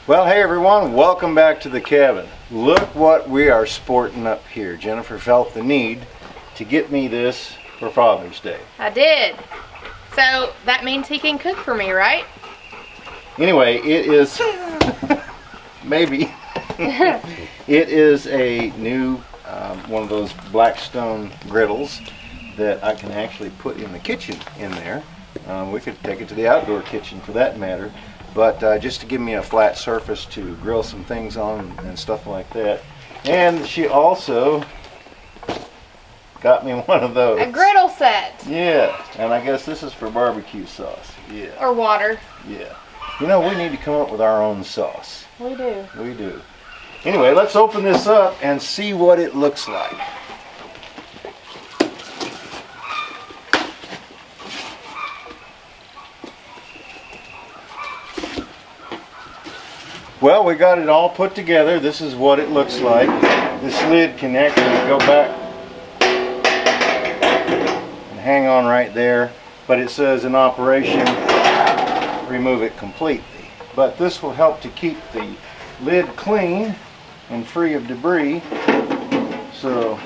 Well, hey everyone, welcome back to the cabin. Look what we are sporting up here. Jennifer felt the need to get me this for Father's Day. I did. So that means he can cook for me, right? Anyway, it is, maybe, it is a new, one of those Blackstone griddles that I can actually put in the kitchen in there. We could take it to the outdoor kitchen for that matter. But just to give me a flat surface to grill some things on and stuff like that. And she also got me one of those. A griddle set. Yeah, and I guess this is for barbecue sauce. Yeah. Or water. Yeah. You know, we need to come up with our own sauce. We do. We do. Anyway, let's open this up and see what it looks like. Well, we got it all put together. This is what it looks like. This lid can actually go back and hang on right there. But it says in operation, remove it completely. But this will help to keep the lid clean and free of debris. So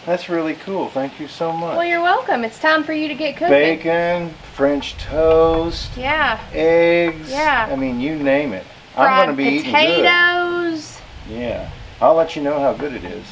that's really cool. Thank you so much. Well, you're welcome. It's time for you to get cooking. Bacon, French toast, Yeah. eggs. Yeah. I mean, you name it. Fried I'm going to be eating good. potatoes. Yeah. I'll let you know how good it is.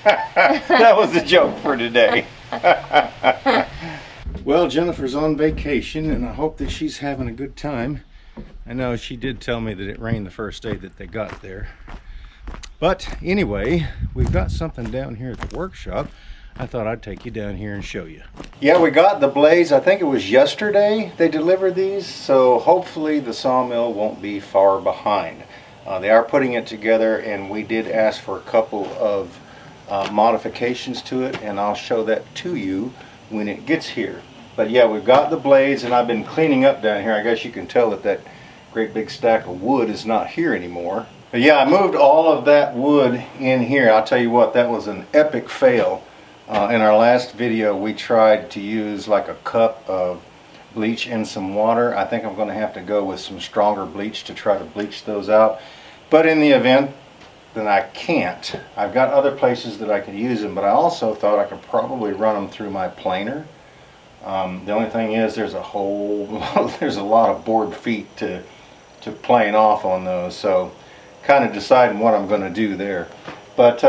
That was a joke for today. Well, Jennifer's on vacation, and I hope that she's having a good time. I know she did tell me that it rained the first day that they got there. But anyway, we've got something down here at the workshop. I thought I'd take you down here and show you. Yeah, we got the blades. I think it was yesterday they delivered these, so hopefully the sawmill won't be far behind. They are putting it together, and we did ask for a couple of modifications to it, and I'll show that to you when it gets here. But yeah, we've got the blades, and I've been cleaning up down here. I guess you can tell that that great big stack of wood is not here anymore. But yeah, I moved all of that wood in here. I'll tell you what, that was an epic fail. In our last video, we tried to use like a cup of bleach and some water. I think I'm going to have to go with some stronger bleach to try to bleach those out. But in the event that I can't, I've got other places that I could use them, but I also thought I could probably run them through my planer. The only thing is there's a lot of board feet to plane off on those, so kind of deciding what I'm going to do there. But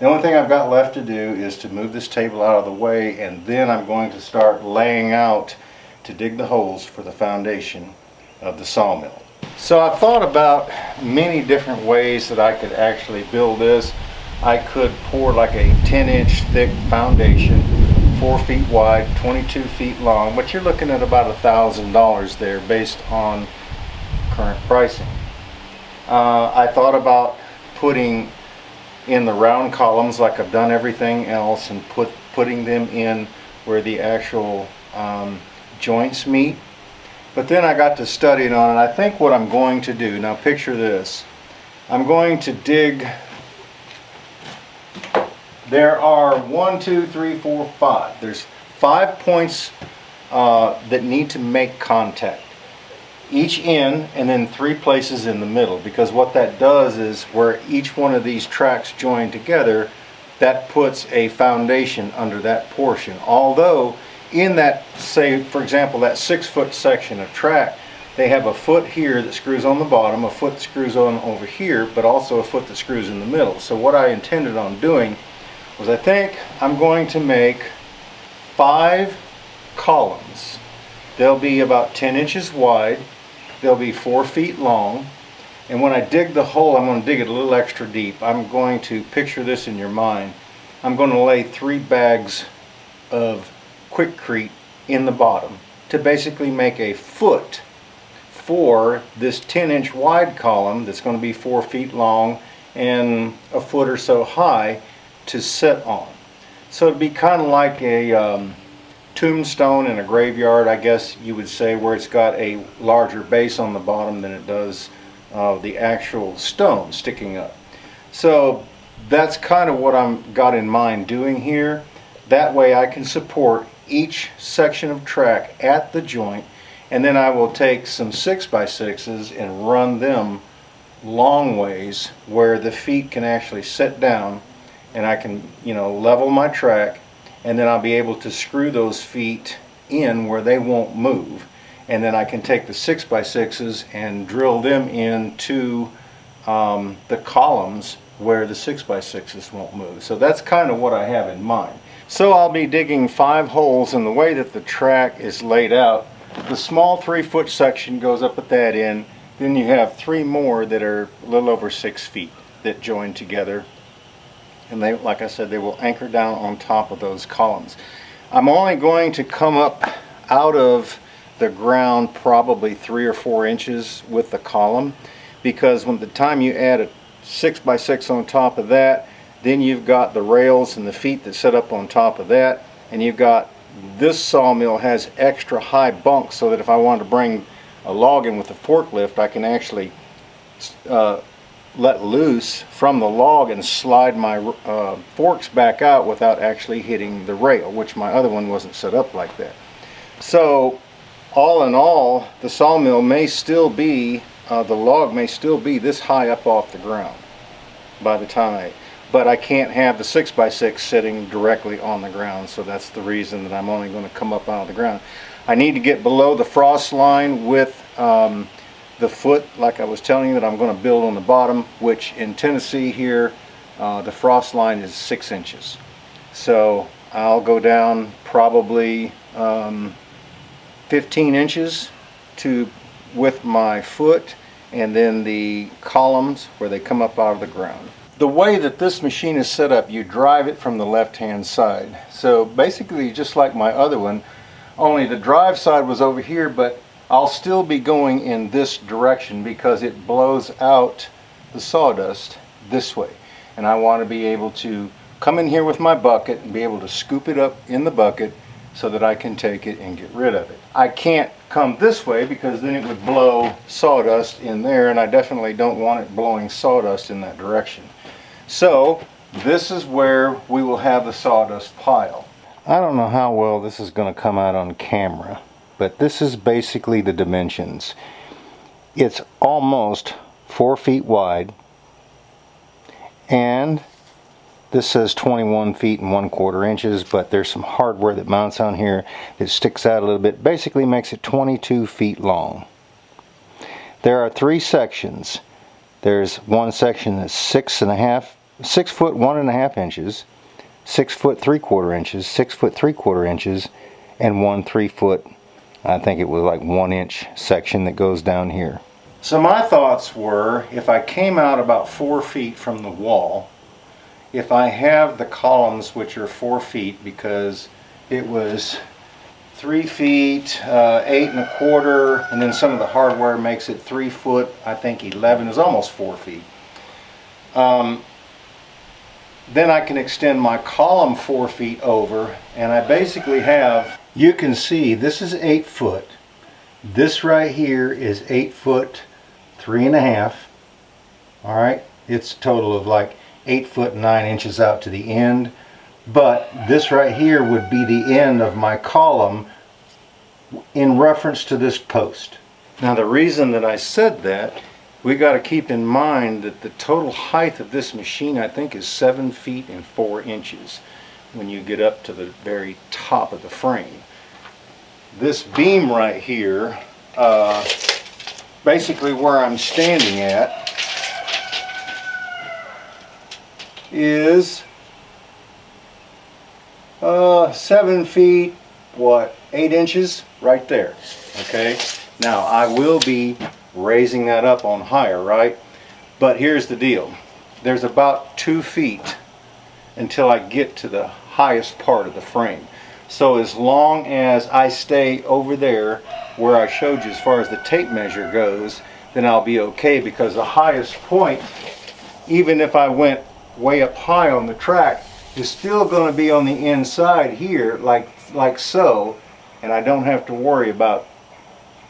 the only thing I've got left to do is to move this table out of the way, and then I'm going to start laying out to dig the holes for the foundation of the sawmill. So I've thought about many different ways that I could actually build this. I could pour like a 10-inch thick foundation, 4 feet wide, 22 feet long, but you're looking at about $1,000 there based on current pricing. I thought about putting in the round columns like I've done everything else, and putting them in where the actual joints meet. But then I got to studying on it. I think what I'm going to do, now picture this, I'm going to dig, there are 1, 2, 3, 4, 5. There's 5 points that need to make contact. Each end, and then 3 places in the middle, because what that does is where each one of these tracks join together, that puts a foundation under that portion. Although in that, say for example, that 6-foot section of track, they have a foot here that screws on the bottom, a foot that screws on over here, but also a foot that screws in the middle. So what I intended on doing was, I think I'm going to make 5 columns. They'll be about 10 inches wide. They'll be 4 feet long. And when I dig the hole, I'm going to dig it a little extra deep. I'm going to picture this in your mind. I'm going to lay 3 bags of Quikrete in the bottom to basically make a foot for this 10-inch wide column that's going to be 4 feet long and a foot or so high to sit on. So it'd be kind of like a tombstone in a graveyard, I guess you would say, where it's got a larger base on the bottom than it does the actual stone sticking up. So that's kind of what I've got in mind doing here. That way I can support each section of track at the joint, and then I will take some 6x6s and run them long ways where the feet can actually sit down, and I can, you know, level my track, and then I'll be able to screw those feet in where they won't move, and then I can take the 6x6s and drill them into the columns where the 6x6s won't move. So that's kind of what I have in mind. So I'll be digging 5 holes, and the way that the track is laid out, the small 3-foot section goes up at that end, then you have 3 more that are a little over 6 feet that join together, and they, like I said, they will anchor down on top of those columns. I'm only going to come up out of the ground probably 3 or 4 inches with the column, because when the time you add a 6x6 on top of that, then you've got the rails and the feet that sit up on top of that, and you've got, this sawmill has extra high bunks so that if I wanted to bring a log in with a forklift, I can actually let loose from the log and slide my forks back out without actually hitting the rail, which my other one wasn't set up like that. So all in all, the sawmill may still be, the log may still be this high up off the ground by the time but I can't have the 6x6 sitting directly on the ground, so that's the reason that I'm only going to come up out of the ground. I need to get below the frost line with the foot, like I was telling you, that I'm going to build on the bottom, which in Tennessee here, the frost line is 6 inches. So I'll go down probably 15 inches with my foot, and then the columns where they come up out of the ground. The way that this machine is set up, you drive it from the left-hand side. So basically just like my other one, only the drive side was over here, but I'll still be going in this direction because it blows out the sawdust this way. And I want to be able to come in here with my bucket and be able to scoop it up in the bucket so that I can take it and get rid of it. I can't come this way because then it would blow sawdust in there, and I definitely don't want it blowing sawdust in that direction. So this is where we will have the sawdust pile. I don't know how well this is going to come out on camera, but this is basically the dimensions. It's almost 4 feet wide, and this says 21 feet and 1/4 inches, but there's some hardware that mounts on here that sticks out a little bit. Basically makes it 22 feet long. There are 3 sections. There's one section that's 6 foot 1.5 inches, 6 foot 3/4 inches, 6 foot 3/4 inches, and 1 3 foot, I think it was like 1 inch section that goes down here. So my thoughts were, if I came out about 4 feet from the wall, if I have the columns, which are 4 feet, because it was 3 feet, 8 1/4, and then some of the hardware makes it 3 foot, I think 11, is almost 4 feet. Then I can extend my column 4 feet over, and I basically have, you can see this is 8 foot. This right here is 8 foot 3.5. All right, it's a total of like 8 foot 9 inches out to the end. But this right here would be the end of my column in reference to this post. Now the reason that I said that, we got to keep in mind that the total height of this machine, I think, is 7 feet and 4 inches when you get up to the very top of the frame. This beam right here, basically where I'm standing at, is 7 feet, 8 inches right there. Okay, now I will be raising that up on higher, right? But here's the deal, there's about 2 feet until I get to the highest part of the frame. So as long as I stay over there where I showed you as far as the tape measure goes, then I'll be okay, because the highest point, even if I went way up high on the track, is still going to be on the inside here, like so, and I don't have to worry about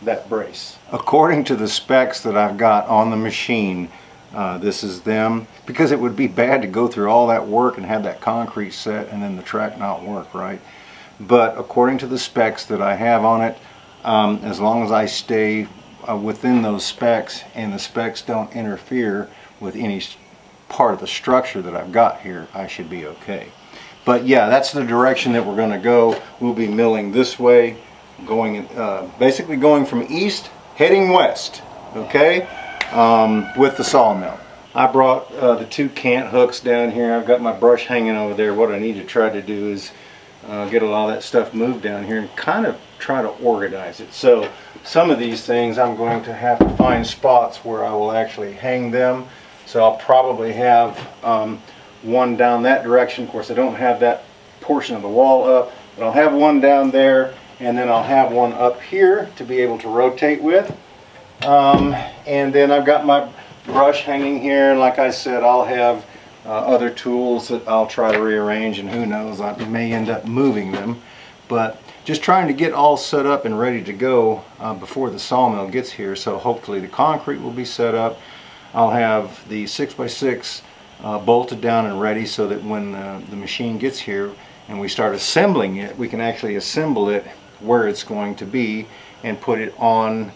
that brace. According to the specs that I've got on the machine, this is them, because it would be bad to go through all that work and have that concrete set and then the track not work, right? But according to the specs that I have on it, as long as I stay within those specs and the specs don't interfere with any part of the structure that I've got here, I should be okay. But yeah, that's the direction that we're going to go. We'll be milling this way, going basically going from east heading west, okay, with the sawmill. I brought the 2 cant hooks down here. I've got my brush hanging over there. What I need to try to do is get a lot of that stuff moved down here and kind of try to organize it. So some of these things I'm going to have to find spots where I will actually hang them. So I'll probably have one down that direction. Of course, I don't have that portion of the wall up, but I'll have one down there, and then I'll have one up here to be able to rotate with. And then I've got my brush hanging here, and like I said, I'll have other tools that I'll try to rearrange, and who knows, I may end up moving them. But just trying to get all set up and ready to go before the sawmill gets here. So hopefully the concrete will be set up. I'll have the 6x6 bolted down and ready so that when the machine gets here and we start assembling it, we can actually assemble it where it's going to be and put it on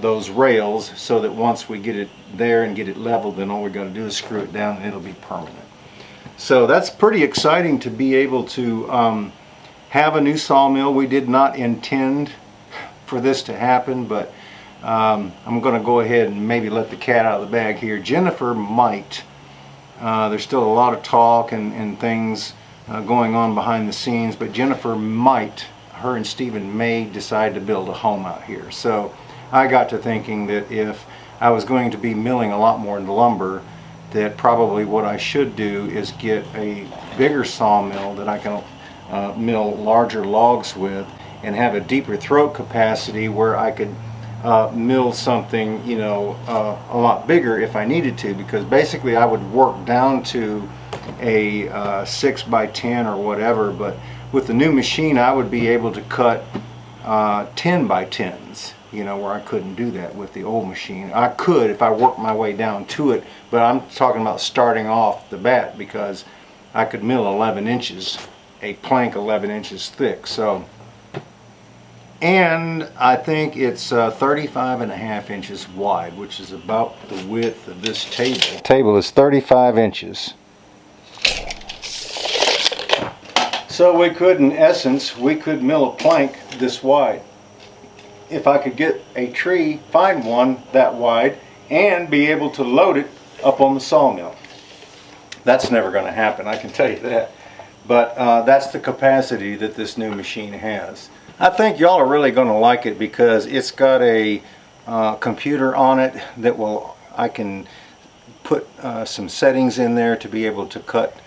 those rails, so that once we get it there and get it leveled, then all we got to do is screw it down and it'll be permanent. So that's pretty exciting to be able to have a new sawmill. We did not intend for this to happen, but I'm going to go ahead and maybe let the cat out of the bag here. Jennifer might. There's still a lot of talk and things going on behind the scenes, but Jennifer might, her and Stephen may decide to build a home out here. So I got to thinking that if I was going to be milling a lot more lumber, that probably what I should do is get a bigger sawmill that I can mill larger logs with, and have a deeper throat capacity where I could mill something, you know, a lot bigger if I needed to, because basically I would work down to a 6x10 or whatever, but with the new machine I would be able to cut 10x10s, you know, where I couldn't do that with the old machine. I could if I worked my way down to it, but I'm talking about starting off the bat, because I could mill 11 inches, a plank 11 inches thick. So, and I think it's 35.5 inches wide, which is about the width of this table. The table is 35 inches. So we could, in essence, we could mill a plank this wide. If I could get a tree, find one that wide, and be able to load it up on the sawmill. That's never going to happen, I can tell you that. But that's the capacity that this new machine has. I think y'all are really going to like it, because it's got a computer on it that I can put some settings in there to be able to cut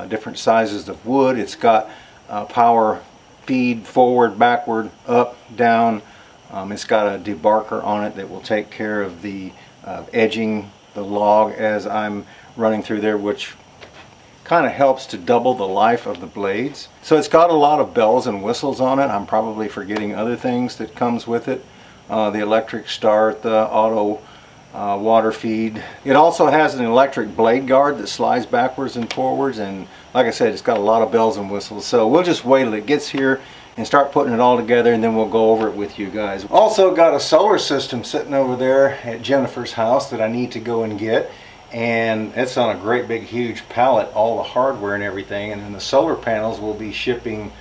different sizes of wood. It's got power feed, forward, backward, up, down. It's got a debarker on it that will take care of the edging the log as I'm running through there, which kind of helps to double the life of the blades. So it's got a lot of bells and whistles on it. I'm probably forgetting other things that comes with it. The electric start, the auto water feed. It also has an electric blade guard that slides backwards and forwards, and like I said, it's got a lot of bells and whistles. So we'll just wait till it gets here and start putting it all together, and then we'll go over it with you guys. Also got a solar system sitting over there at Jennifer's house that I need to go and get, and it's on a great big huge pallet, all the hardware and everything, and then the solar panels will be shipping.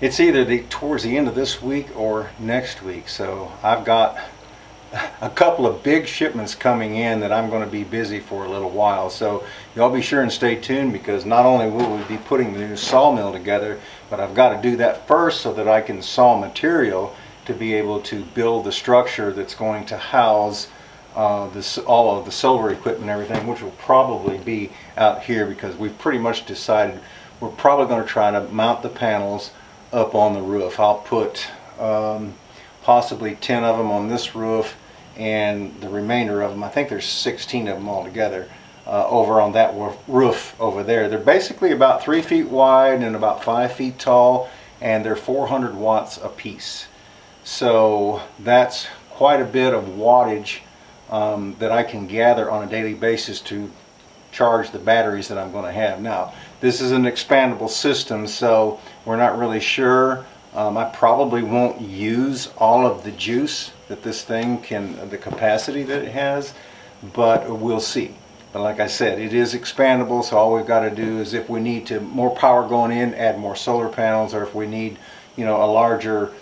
It's either towards the end of this week or next week. So I've got a couple of big shipments coming in that I'm going to be busy for a little while. So y'all be sure and stay tuned, because not only will we be putting the new sawmill together, but I've got to do that first so that I can saw material to be able to build the structure that's going to house all of the solar equipment and everything, which will probably be out here, because we've pretty much decided we're probably going to try to mount the panels up on the roof. I'll put possibly 10 of them on this roof, and the remainder of them, I think there's 16 of them altogether, over on that roof over there. They're basically about 3 feet wide and about 5 feet tall, and they're 400 watts a piece. So that's quite a bit of wattage that I can gather on a daily basis to charge the batteries that I'm going to have. Now, this is an expandable system, so we're not really sure I probably won't use all of the juice that this thing can, the capacity that it has, but we'll see. But like I said, it is expandable, so all we've got to do is, if we need to more power going in, add more solar panels, or if we need, you know, a larger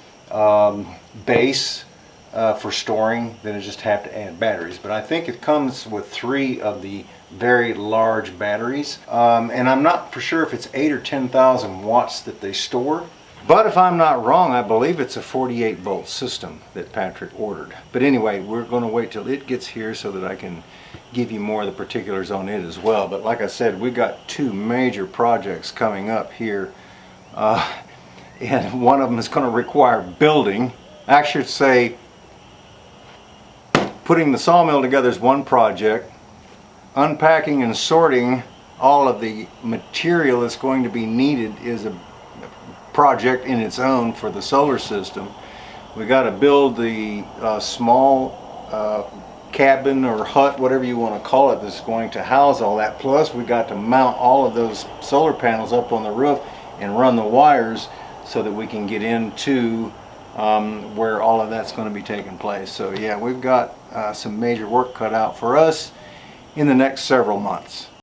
base for storing, then I just have to add batteries. But I think it comes with 3 of the very large batteries, and I'm not for sure if it's 8 or 10,000 watts that they store. But if I'm not wrong, I believe it's a 48 volt system that Patrick ordered. But anyway, we're going to wait till it gets here so that I can give you more of the particulars on it as well. But like I said, we got 2 major projects coming up here, and one of them is going to require building. I should say, putting the sawmill together is one project. Unpacking and sorting all of the material that's going to be needed is a project in its own for the solar system. We got to build the small cabin or hut, whatever you want to call it, that's going to house all that. Plus we got to mount all of those solar panels up on the roof and run the wires so that we can get into where all of that's going to be taking place. So yeah, we've got some major work cut out for us in the next several months.